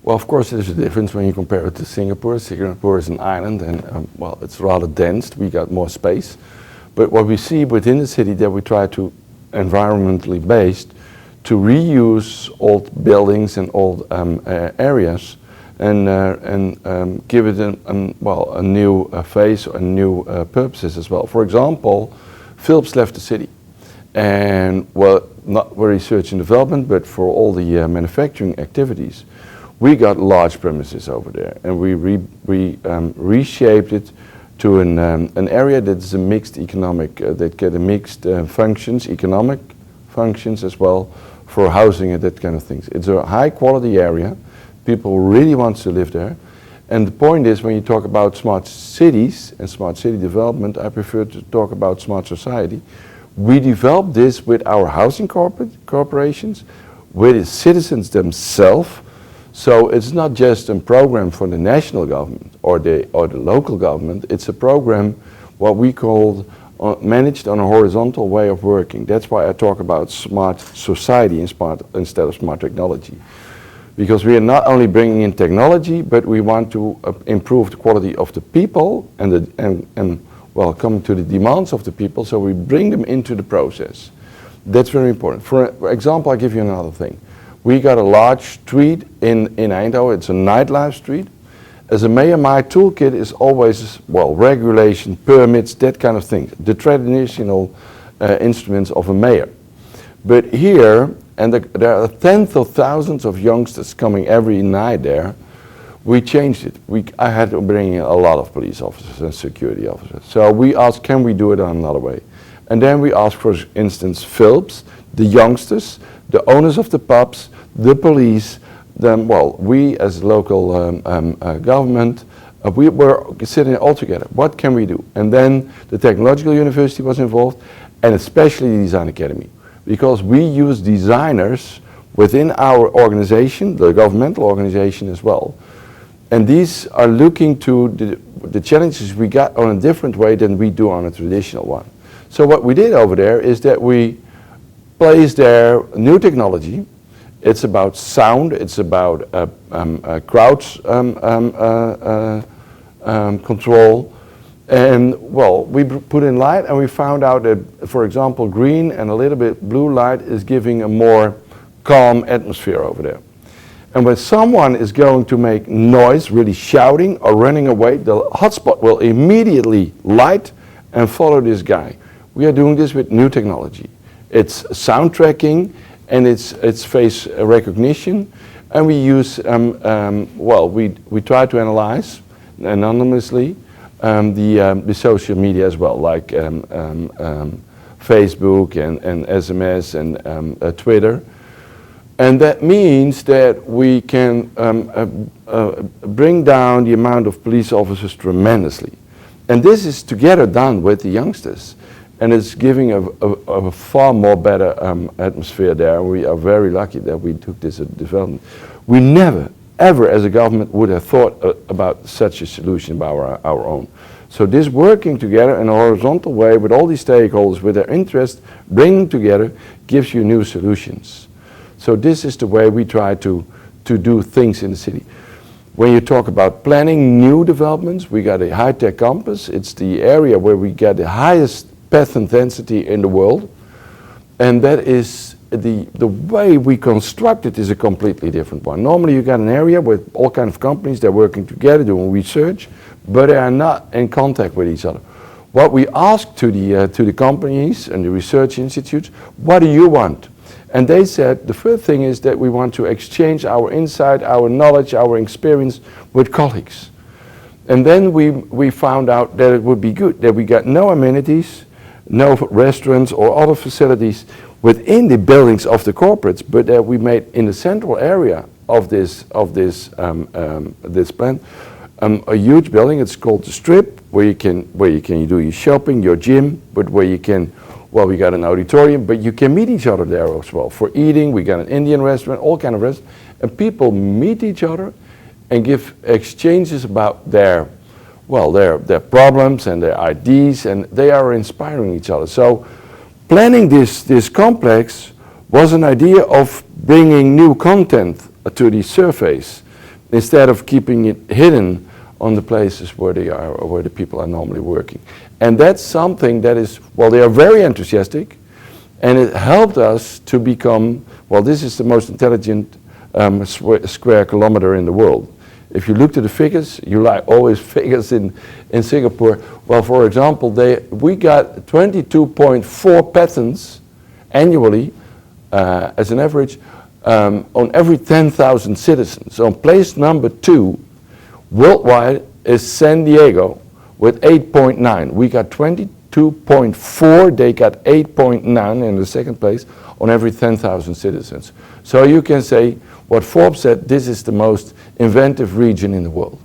Well, of course, there's a difference when you compare it to Singapore. Singapore is an island, and well, it's rather dense. We got more space. But what we see within the city that we try to, environmentally based, to reuse old buildings and old areas and give it a new face and new purposes as well. For example, Philips left the city, and well, not for research and development, but for all the manufacturing activities. We got large premises over there, and we reshaped it to an area that's a mixed economic, that get a mixed functions, economic functions as well, for housing and that kind of things. It's a high quality area. People really want to live there. And the point is, when you talk about smart cities and smart city development, I prefer to talk about smart society. We developed this with our housing corporations, with the citizens themselves. So it's not just a program for the national government or the local government. It's a program what we call managed on a horizontal way of working. That's why I talk about smart society instead of smart technology. Because we are not only bringing in technology, but we want to improve the quality of the people and well, come to the demands of the people, so we bring them into the process. That's very important. For example, I'll give you another thing. We got a large street in Eindhoven. It's a nightlife street. As a mayor, my toolkit is always, well, regulation, permits, that kind of thing. The traditional instruments of a mayor. But here, and there are tens of thousands of youngsters coming every night there, we changed it. I had to bring in a lot of police officers and security officers. So we asked, can we do it on another way? And then we asked, for instance, Philips, the youngsters, the owners of the pubs, the police, then, well, we as local government, we were sitting all together. What can we do? And then the Technological University was involved, and especially the Design Academy. Because we use designers within our organization, the governmental organization as well. And these are looking to the challenges we got on a different way than we do on a traditional one. So what we did over there is that we placed there new technology. It's about sound, it's about crowd control. And well, we put in light and we found out that, for example, green and a little bit blue light is giving a more calm atmosphere over there. And when someone is going to make noise, really shouting or running away, the hotspot will immediately light and follow this guy. We are doing this with new technology. It's sound tracking and it's face recognition. And we use, well, we try to analyze anonymously the social media as well, like Facebook and SMS and Twitter. And that means that we can bring down the amount of police officers tremendously. And this is together done with the youngsters. And it's giving a far more better atmosphere there. We are very lucky that we took this development. We never, ever as a government would have thought about such a solution by our own. So this working together in a horizontal way with all these stakeholders with their interest, bringing together, gives you new solutions. So this is the way we try to do things in the city. When you talk about planning new developments, we got a high-tech campus. It's the area where we get the highest pattern density in the world. And that is the way we construct it is a completely different one. Normally you got an area with all kinds of companies, they're working together, doing research, but they are not in contact with each other. What we ask to the companies and the research institutes, what do you want? And they said the first thing is that we want to exchange our insight, our knowledge, our experience with colleagues. And then we found out that it would be good that we got no amenities, no restaurants or other facilities within the buildings of the corporates, but that we made in the central area of this plant a huge building. It's called the Strip, where you can do your shopping, your gym, but where you can. Well, we got an auditorium, but you can meet each other there as well. For eating, we got an Indian restaurant, all kind of restaurants. And people meet each other and give exchanges about their problems and their ideas, and they are inspiring each other. So planning this complex was an idea of bringing new content to the surface, instead of keeping it hidden on the places where they are or where the people are normally working. And that's something that is, well, they are very enthusiastic, and it helped us to become, well, this is the most intelligent square kilometer in the world. If you look to the figures, you like always figures in Singapore. Well, for example, we got 22.4 patents annually as an average on every 10,000 citizens. So place number 2 worldwide is San Diego with 8.9. We got 22.4, they got 8.9 in the second place on every 10,000 citizens. So you can say, what Forbes said, this is the most inventive region in the world.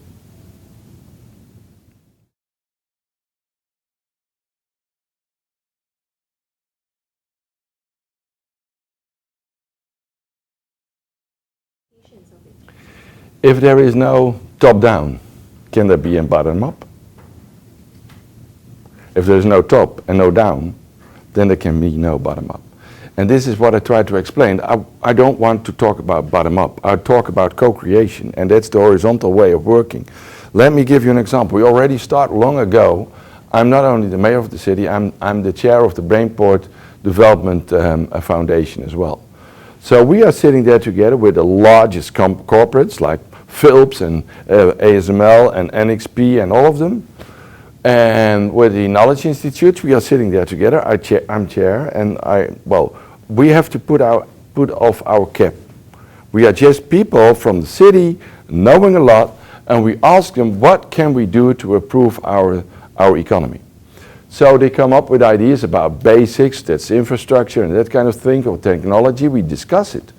If there is no top-down, can there be a bottom-up? If there's no top and no down, then there can be no bottom-up. And this is what I try to explain. I don't want to talk about bottom-up. I talk about co-creation, and that's the horizontal way of working. Let me give you an example. We already started long ago. I'm not only the mayor of the city, I'm the chair of the Brainport Development Foundation as well. So we are sitting there together with the largest corporates like Philips and ASML and NXP and all of them. And with the Knowledge Institute, we are sitting there together. I'm chair, and we have to put off our cap. We are just people from the city, knowing a lot, and we ask them, what can we do to improve our economy? So they come up with ideas about basics, that's infrastructure and that kind of thing, or technology. We discuss it.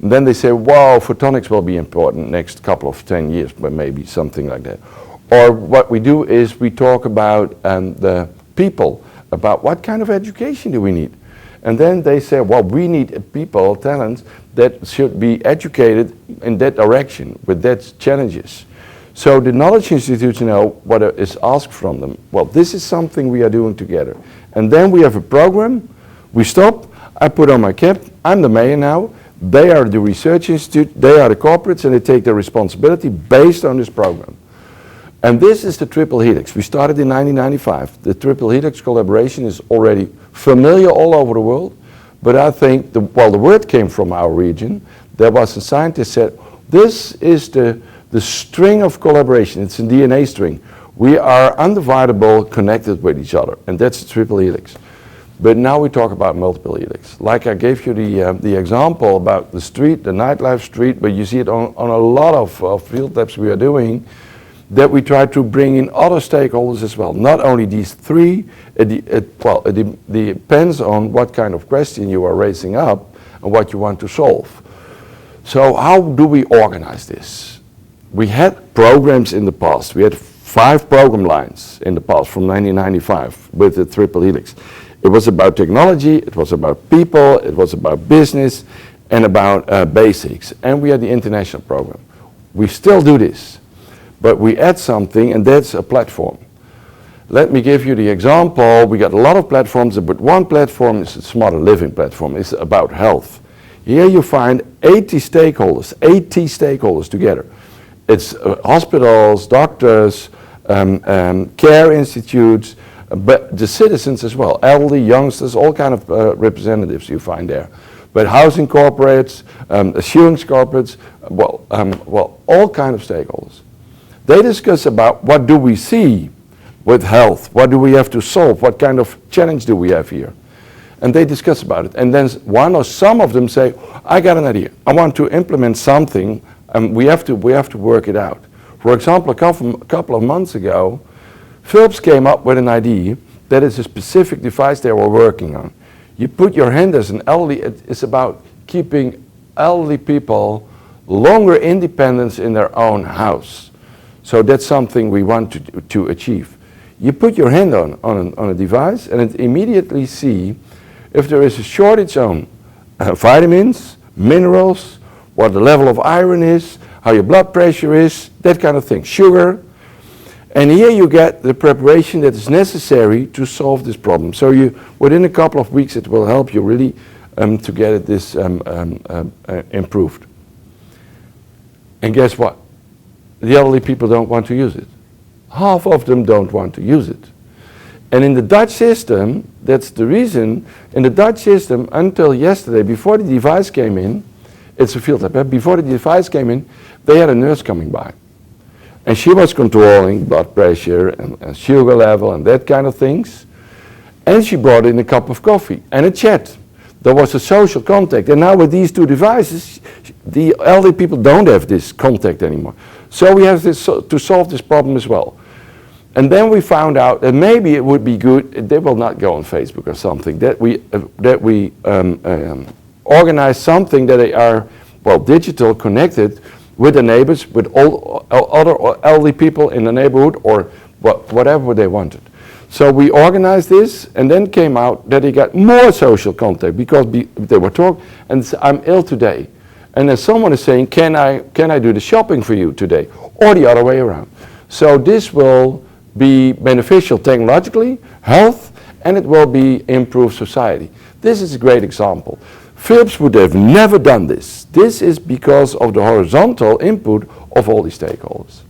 And then they say, wow, photonics will be important next couple of 10 years, but maybe something like that. Or what we do is we talk about the people, about what kind of education do we need. And then they say, well, we need people, talents, that should be educated in that direction, with that challenges. So the Knowledge Institute, what is asked from them. Well, this is something we are doing together. And then we have a program, we stop, I put on my cap, I'm the mayor now, they are the research institute, they are the corporates, and they take the responsibility based on this program. And this is the triple helix. We started in 1995. The triple helix collaboration is already familiar all over the world, but I think, the word came from our region. There was a scientist said, this is the string of collaboration. It's a DNA string. We are undividable, connected with each other, and that's the triple helix. But now we talk about multiple helix. Like I gave you the example about the street, the nightlife street, but you see it on a lot of field labs we are doing, that we try to bring in other stakeholders as well. Not only these three, it depends on what kind of question you are raising up and what you want to solve. So how do we organize this? We had programs in the past. We had 5 program lines in the past from 1995 with the triple helix. It was about technology, it was about people, it was about business, and about basics. And we had the international program. We still do this. But we add something, and that's a platform. Let me give you the example. We got a lot of platforms, but one platform is a smarter living platform. It's about health. Here you find 80 stakeholders together. It's hospitals, doctors, care institutes, but the citizens as well, elderly, youngsters, all kind of representatives you find there. But housing corporates, assurance corporates, all kind of stakeholders. They discuss about what do we see with health, what do we have to solve, what kind of challenge do we have here. And they discuss about it. And then one or some of them say, I got an idea. I want to implement something, and we have to work it out. For example, a couple of months ago, Philips came up with an idea that is a specific device they were working on. You put your hand as an elderly, it's about keeping elderly people longer independence in their own house. So that's something we want to achieve. You put your hand on a device and it immediately see if there is a shortage on vitamins, minerals, what the level of iron is, how your blood pressure is, that kind of thing, sugar. And here you get the preparation that is necessary to solve this problem. So within a couple of weeks it will help you really to get this improved. And guess what? the elderly people don't want to use it. Half of them don't want to use it. And in the Dutch system, that's the reason, in the Dutch system until yesterday, before the device came in, it's a field lab, before the device came in, they had a nurse coming by. And she was controlling blood pressure and sugar level and that kind of things. And she brought in a cup of coffee and a chat. There was a social contact. And now with these two devices, the elderly people don't have this contact anymore. So we have to solve this problem as well. And then we found out that maybe it would be good, they will not go on Facebook or something, that we organize something that they are, well, digital, connected with the neighbors, with all other elderly people in the neighborhood, or whatever they wanted. So we organized this, and then came out that they got more social contact because they were talking, and I'm ill today. And then someone is saying, can I do the shopping for you today? Or the other way around. So this will be beneficial technologically, health, and it will be improve society. This is a great example. Philips would have never done this. This is because of the horizontal input of all the stakeholders.